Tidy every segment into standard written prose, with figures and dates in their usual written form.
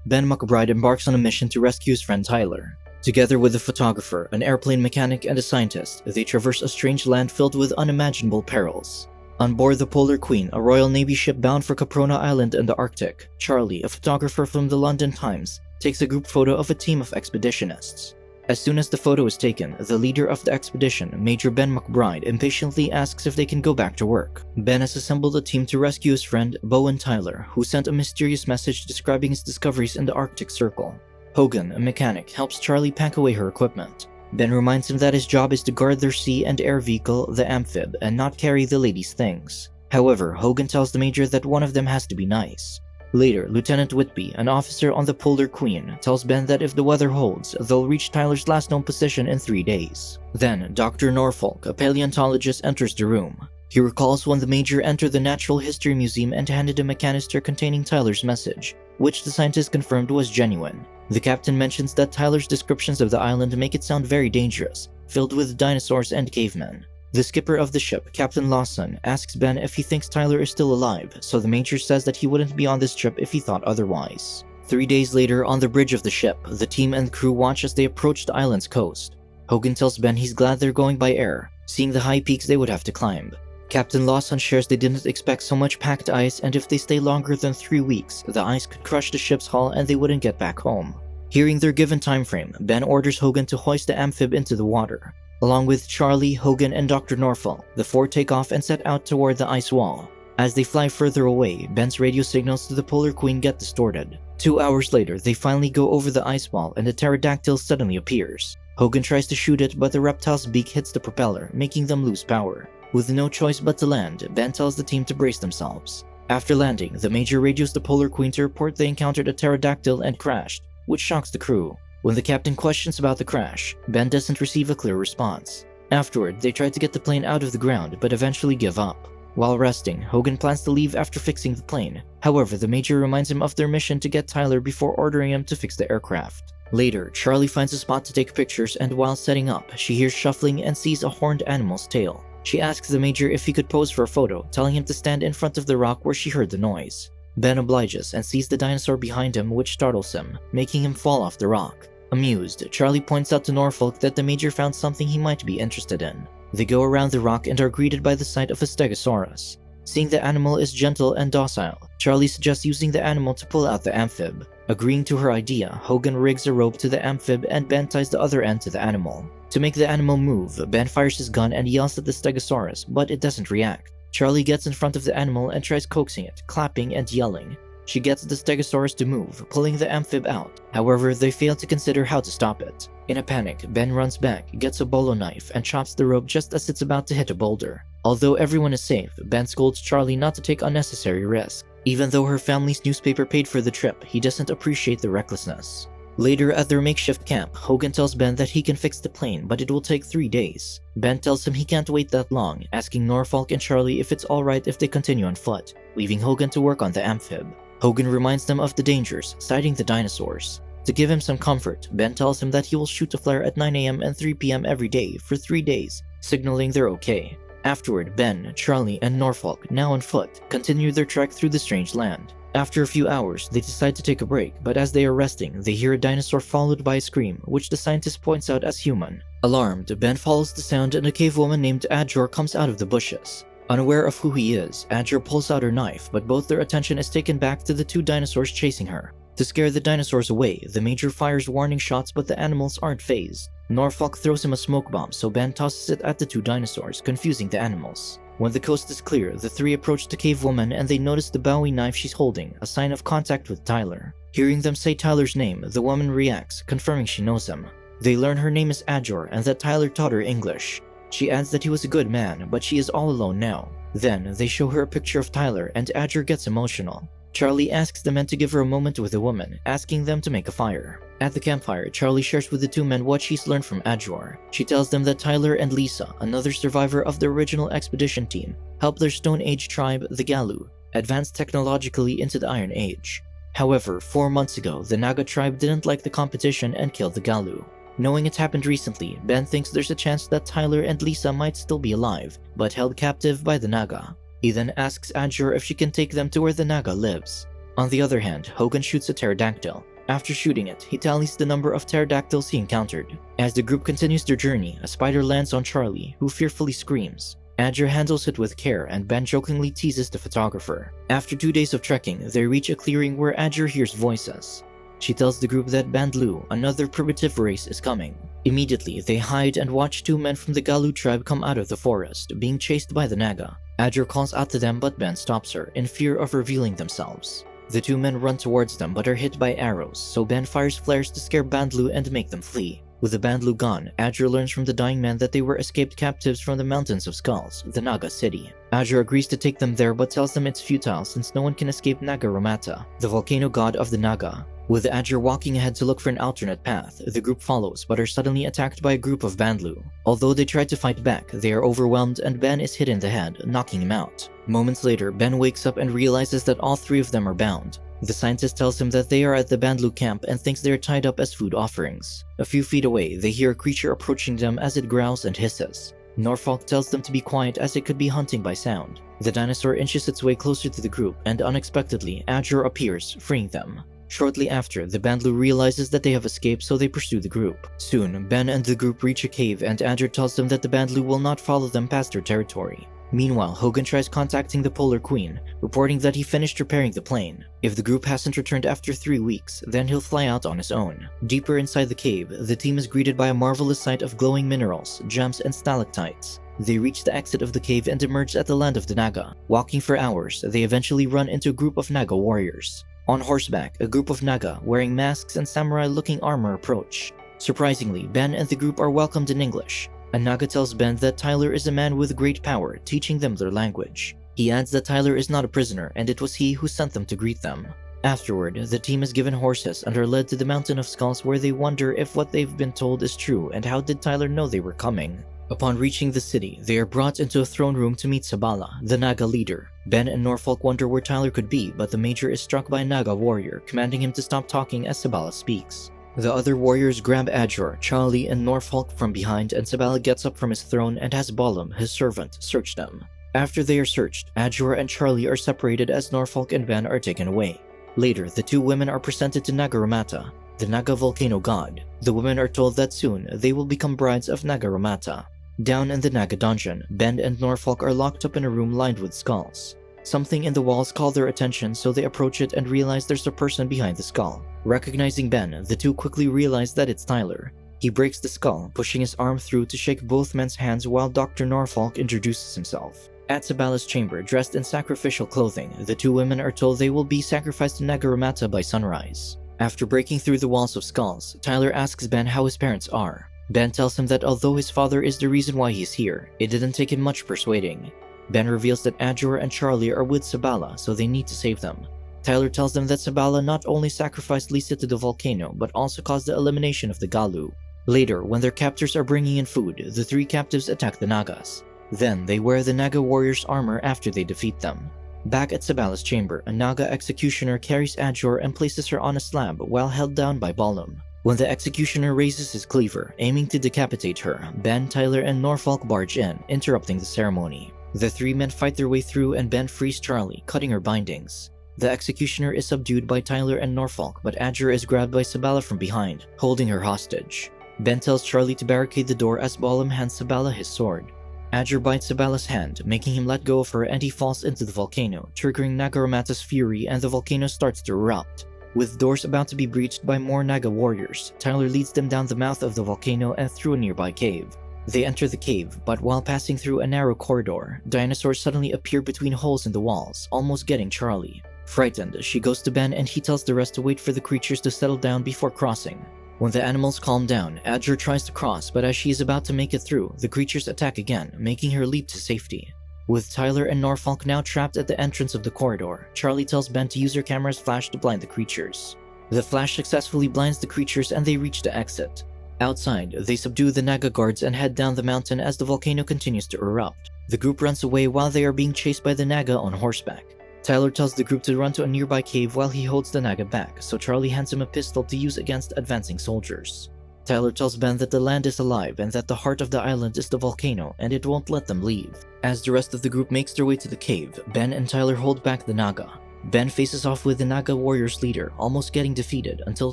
Ben McBride embarks on a mission to rescue his friend Tyler. Together with a photographer, an airplane mechanic, and a scientist, they traverse a strange land filled with unimaginable perils. On board the Polar Queen, a Royal Navy ship bound for Caprona Island in the Arctic, Charlie, a photographer from the London Times, takes a group photo of a team of expeditionists. As soon as the photo is taken, the leader of the expedition, Major Ben McBride, impatiently asks if they can go back to work. Ben has assembled a team to rescue his friend, Bowen Tyler, who sent a mysterious message describing his discoveries in the Arctic Circle. Hogan, a mechanic, helps Charlie pack away her equipment. Ben reminds him that his job is to guard their sea and air vehicle, the Amphib, and not carry the lady's things. However, Hogan tells the Major that one of them has to be nice. Later, Lieutenant Whitby, an officer on the Polar Queen, tells Ben that if the weather holds, they'll reach Tyler's last known position in 3 days. Then, Dr. Norfolk, a paleontologist, enters the room. He recalls when the Major entered the Natural History Museum and handed him a canister containing Tyler's message, which the scientist confirmed was genuine. The captain mentions that Tyler's descriptions of the island make it sound very dangerous, filled with dinosaurs and cavemen. The skipper of the ship, Captain Lawson, asks Ben if he thinks Tyler is still alive, so the Major says that he wouldn't be on this trip if he thought otherwise. 3 days later, on the bridge of the ship, the team and crew watch as they approach the island's coast. Hogan tells Ben he's glad they're going by air, seeing the high peaks they would have to climb. Captain Lawson shares they didn't expect so much packed ice, and if they stay longer than 3 weeks, the ice could crush the ship's hull and they wouldn't get back home. Hearing their given time frame, Ben orders Hogan to hoist the Amphib into the water. Along with Charlie, Hogan, and Dr. Norfolk, the four take off and set out toward the ice wall. As they fly further away, Ben's radio signals to the Polar Queen get distorted. 2 hours later, they finally go over the ice wall and a pterodactyl suddenly appears. Hogan tries to shoot it, but the reptile's beak hits the propeller, making them lose power. With no choice but to land, Ben tells the team to brace themselves. After landing, the Major radios the Polar Queen to report they encountered a pterodactyl and crashed, which shocks the crew. When the captain questions about the crash, Ben doesn't receive a clear response. Afterward, they try to get the plane out of the ground, but eventually give up. While resting, Hogan plans to leave after fixing the plane. However, the Major reminds him of their mission to get Tyler before ordering him to fix the aircraft. Later, Charlie finds a spot to take pictures, and while setting up, she hears shuffling and sees a horned animal's tail. She asks the Major if he could pose for a photo, telling him to stand in front of the rock where she heard the noise. Ben obliges and sees the dinosaur behind him, which startles him, making him fall off the rock. Amused, Charlie points out to Norfolk that the Major found something he might be interested in. They go around the rock and are greeted by the sight of a stegosaurus. Seeing the animal is gentle and docile, Charlie suggests using the animal to pull out the Amphib. Agreeing to her idea, Hogan rigs a rope to the Amphib and Ben ties the other end to the animal. To make the animal move, Ben fires his gun and yells at the stegosaurus, but it doesn't react. Charlie gets in front of the animal and tries coaxing it, clapping and yelling. She gets the stegosaurus to move, pulling the Amphib out. However, they fail to consider how to stop it. In a panic, Ben runs back, gets a bolo knife, and chops the rope just as it's about to hit a boulder. Although everyone is safe, Ben scolds Charlie not to take unnecessary risks. Even though her family's newspaper paid for the trip, he doesn't appreciate the recklessness. Later at their makeshift camp, Hogan tells Ben that he can fix the plane, but it will take 3 days. Ben tells him he can't wait that long, asking Norfolk and Charlie if it's alright if they continue on foot, leaving Hogan to work on the Amphib. Hogan reminds them of the dangers, citing the dinosaurs. To give him some comfort, Ben tells him that he will shoot a flare at 9 AM and 3 PM every day for 3 days, signaling they're okay. Afterward, Ben, Charlie, and Norfolk, now on foot, continue their trek through the strange land. After a few hours, they decide to take a break, but as they are resting, they hear a dinosaur followed by a scream, which the scientist points out as human. Alarmed, Ben follows the sound and a cave woman named Adjor comes out of the bushes. Unaware of who he is, Adjor pulls out her knife, but both their attention is taken back to the 2 dinosaurs chasing her. To scare the dinosaurs away, the Major fires warning shots, but the animals aren't fazed. Norfolk throws him a smoke bomb, so Ben tosses it at the 2 dinosaurs, confusing the animals. When the coast is clear, the 3 approach the cave woman and they notice the Bowie knife she's holding, a sign of contact with Tyler. Hearing them say Tyler's name, the woman reacts, confirming she knows him. They learn her name is Adjor and that Tyler taught her English. She adds that he was a good man, but she is all alone now. Then, they show her a picture of Tyler and Adjor gets emotional. Charlie asks the men to give her a moment with the woman, asking them to make a fire. At the campfire, Charlie shares with the 2 men what she's learned from Adjor. She tells them that Tyler and Lisa, another survivor of the original expedition team, helped their Stone Age tribe, the Galu, advance technologically into the Iron Age. However, 4 months ago, the Naga tribe didn't like the competition and killed the Galu. Knowing it happened recently, Ben thinks there's a chance that Tyler and Lisa might still be alive, but held captive by the Naga. He then asks Adjor if she can take them to where the Naga lives. On the other hand, Hogan shoots a pterodactyl. After shooting it, he tallies the number of pterodactyls he encountered. As the group continues their journey, a spider lands on Charlie, who fearfully screams. Adger handles it with care and Ben jokingly teases the photographer. After 2 days of trekking, they reach a clearing where Adger hears voices. She tells the group that Bandlu, another primitive race, is coming. Immediately, they hide and watch 2 men from the Galu tribe come out of the forest, being chased by the Naga. Adger calls out to them but Ben stops her, in fear of revealing themselves. The 2 men run towards them but are hit by arrows, so Ben fires flares to scare Bandlu and make them flee. With the Bandlu gone, Adger learns from the dying men that they were escaped captives from the Mountains of Skulls, the Naga city. Adger agrees to take them there but tells them it's futile since no one can escape Nagaramata, the volcano god of the Naga. With Adger walking ahead to look for an alternate path, the group follows but are suddenly attacked by a group of Bandlu. Although they try to fight back, they are overwhelmed and Ben is hit in the head, knocking him out. Moments later, Ben wakes up and realizes that all 3 of them are bound. The scientist tells him that they are at the Bandlu camp and thinks they are tied up as food offerings. A few feet away, they hear a creature approaching them as it growls and hisses. Norfolk tells them to be quiet as it could be hunting by sound. The dinosaur inches its way closer to the group and unexpectedly, Adger appears, freeing them. Shortly after, the Bandlu realizes that they have escaped, so they pursue the group. Soon, Ben and the group reach a cave and Adger tells them that the Bandlu will not follow them past their territory. Meanwhile, Hogan tries contacting the Polar Queen, reporting that he finished repairing the plane. If the group hasn't returned after 3 weeks, then he'll fly out on his own. Deeper inside the cave, the team is greeted by a marvelous sight of glowing minerals, gems, and stalactites. They reach the exit of the cave and emerge at the land of the Naga. Walking for hours, they eventually run into a group of Naga warriors. On horseback, a group of Naga, wearing masks and samurai-looking armor, approach. Surprisingly, Ben and the group are welcomed in English. A Naga tells Ben that Tyler is a man with great power, teaching them their language. He adds that Tyler is not a prisoner and it was he who sent them to greet them. Afterward, the team is given horses and are led to the Mountain of Skulls where they wonder if what they've been told is true and how did Tyler know they were coming. Upon reaching the city, they are brought into a throne room to meet Sabala, the Naga leader. Ben and Norfolk wonder where Tyler could be, but the major is struck by a Naga warrior, commanding him to stop talking as Sabala speaks. The other warriors grab Adger, Charlie, and Norfolk from behind, and Sabala gets up from his throne and has Balam, his servant, search them. After they are searched, Adger and Charlie are separated as Norfolk and Ben are taken away. Later, the 2 women are presented to Nagaramata, the Naga volcano god. The women are told that soon they will become brides of Nagaramata. Down in the Naga dungeon, Ben and Norfolk are locked up in a room lined with skulls. Something in the walls call their attention, so they approach it and realize there's a person behind the skull. Recognizing Ben, the 2 quickly realize that it's Tyler. He breaks the skull, pushing his arm through to shake both men's hands while Dr. Norfolk introduces himself. At Sabala's chamber, dressed in sacrificial clothing, the 2 women are told they will be sacrificed to Nagaramata by sunrise. After breaking through the walls of skulls, Tyler asks Ben how his parents are. Ben tells him that although his father is the reason why he's here, it didn't take him much persuading. Ben reveals that Adger and Charlie are with Sabala, so they need to save them. Tyler tells them that Sabala not only sacrificed Lisa to the volcano, but also caused the elimination of the Galu. Later, when their captors are bringing in food, the 3 captives attack the Nagas. Then, they wear the Naga warriors' armor after they defeat them. Back at Sabala's chamber, a Naga executioner carries Adger and places her on a slab while held down by Balam. When the executioner raises his cleaver, aiming to decapitate her, Ben, Tyler, and Norfolk barge in, interrupting the ceremony. The 3 men fight their way through and Ben frees Charlie, cutting her bindings. The executioner is subdued by Tyler and Norfolk, but Adger is grabbed by Sabala from behind, holding her hostage. Ben tells Charlie to barricade the door as Balam hands Sabala his sword. Adger bites Sabala's hand, making him let go of her, and he falls into the volcano, triggering Nagaramata's fury and the volcano starts to erupt. With doors about to be breached by more Naga warriors, Tyler leads them down the mouth of the volcano and through a nearby cave. They enter the cave, but while passing through a narrow corridor, dinosaurs suddenly appear between holes in the walls, almost getting Charlie. Frightened, she goes to Ben and he tells the rest to wait for the creatures to settle down before crossing. When the animals calm down, Adger tries to cross, but as she is about to make it through, the creatures attack again, making her leap to safety. With Tyler and Norfolk now trapped at the entrance of the corridor, Charlie tells Ben to use her camera's flash to blind the creatures. The flash successfully blinds the creatures and they reach the exit. Outside, they subdue the Naga guards and head down the mountain as the volcano continues to erupt. The group runs away while they are being chased by the Naga on horseback. Tyler tells the group to run to a nearby cave while he holds the Naga back, so Charlie hands him a pistol to use against advancing soldiers. Tyler tells Ben that the land is alive and that the heart of the island is the volcano and it won't let them leave. As the rest of the group makes their way to the cave, Ben and Tyler hold back the Naga. Ben faces off with the Naga warrior's leader, almost getting defeated until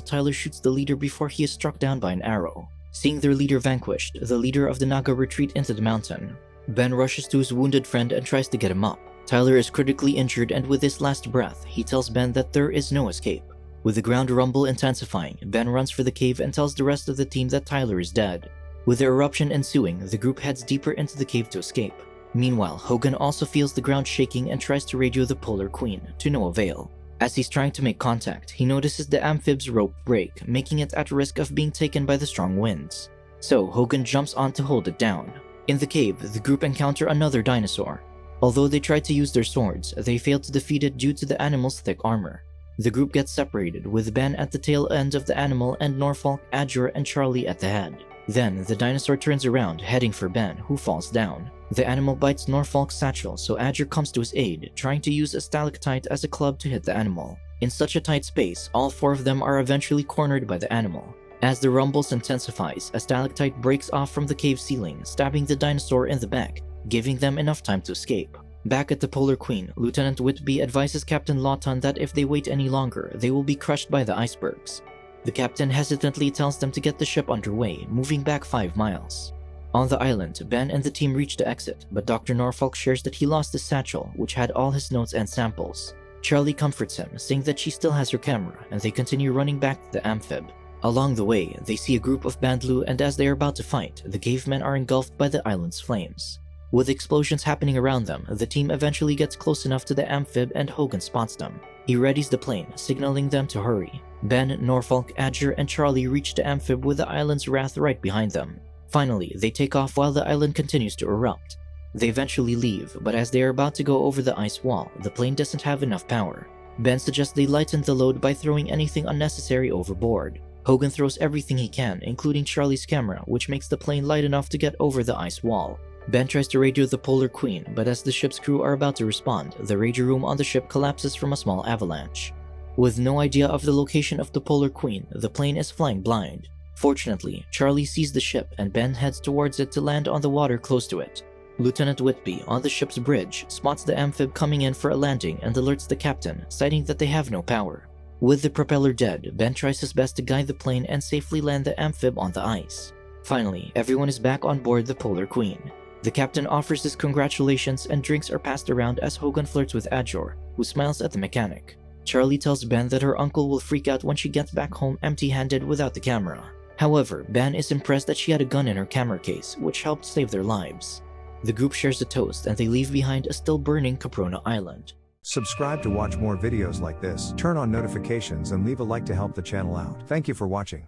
Tyler shoots the leader before he is struck down by an arrow. Seeing their leader vanquished, the leader of the Naga retreat into the mountain. Ben rushes to his wounded friend and tries to get him up. Tyler is critically injured, and with his last breath, he tells Ben that there is no escape. With the ground rumble intensifying, Ben runs for the cave and tells the rest of the team that Tyler is dead. With the eruption ensuing, the group heads deeper into the cave to escape. Meanwhile, Hogan also feels the ground shaking and tries to radio the Polar Queen, to no avail. As he's trying to make contact, he notices the amphib's rope break, making it at risk of being taken by the strong winds. So Hogan jumps on to hold it down. In the cave, the group encounter another dinosaur. Although they try to use their swords, they fail to defeat it due to the animal's thick armor. The group gets separated, with Ben at the tail end of the animal and Norfolk, Azure, and Charlie at the head. Then, the dinosaur turns around, heading for Ben, who falls down. The animal bites Norfolk's satchel, so Azure comes to his aid, trying to use a stalactite as a club to hit the animal. In such a tight space, all four of them are eventually cornered by the animal. As the rumbles intensifies, a stalactite breaks off from the cave ceiling, stabbing the dinosaur in the back, giving them enough time to escape. Back at the Polar Queen, Lieutenant Whitby advises Captain Lawton that if they wait any longer, they will be crushed by the icebergs. The captain hesitantly tells them to get the ship underway, moving back 5 miles. On the island, Ben and the team reach the exit, but Dr. Norfolk shares that he lost his satchel, which had all his notes and samples. Charlie comforts him, saying that she still has her camera, and they continue running back to the amphib. Along the way, they see a group of Bandlu, and as they are about to fight, the cavemen are engulfed by the island's flames. With explosions happening around them, the team eventually gets close enough to the amphib and Hogan spots them. He readies the plane, signaling them to hurry. Ben, Norfolk, Azure, and Charlie reach the amphib with the island's wrath right behind them. Finally, they take off while the island continues to erupt. They eventually leave, but as they are about to go over the ice wall, the plane doesn't have enough power. Ben suggests they lighten the load by throwing anything unnecessary overboard. Hogan throws everything he can, including Charlie's camera, which makes the plane light enough to get over the ice wall. Ben tries to radio the Polar Queen, but as the ship's crew are about to respond, the radio room on the ship collapses from a small avalanche. With no idea of the location of the Polar Queen, the plane is flying blind. Fortunately, Charlie sees the ship and Ben heads towards it to land on the water close to it. Lieutenant Whitby, on the ship's bridge, spots the amphib coming in for a landing and alerts the captain, citing that they have no power. With the propeller dead, Ben tries his best to guide the plane and safely land the amphib on the ice. Finally, everyone is back on board the Polar Queen. The captain offers his congratulations and drinks are passed around as Hogan flirts with Azure, who smiles at the mechanic. Charlie tells Ben that her uncle will freak out when she gets back home empty-handed without the camera. However, Ben is impressed that she had a gun in her camera case, which helped save their lives. The group shares a toast and they leave behind a still-burning Caprona Island. Subscribe to watch more videos like this, turn on notifications and leave a like to help the channel out. Thank you for watching.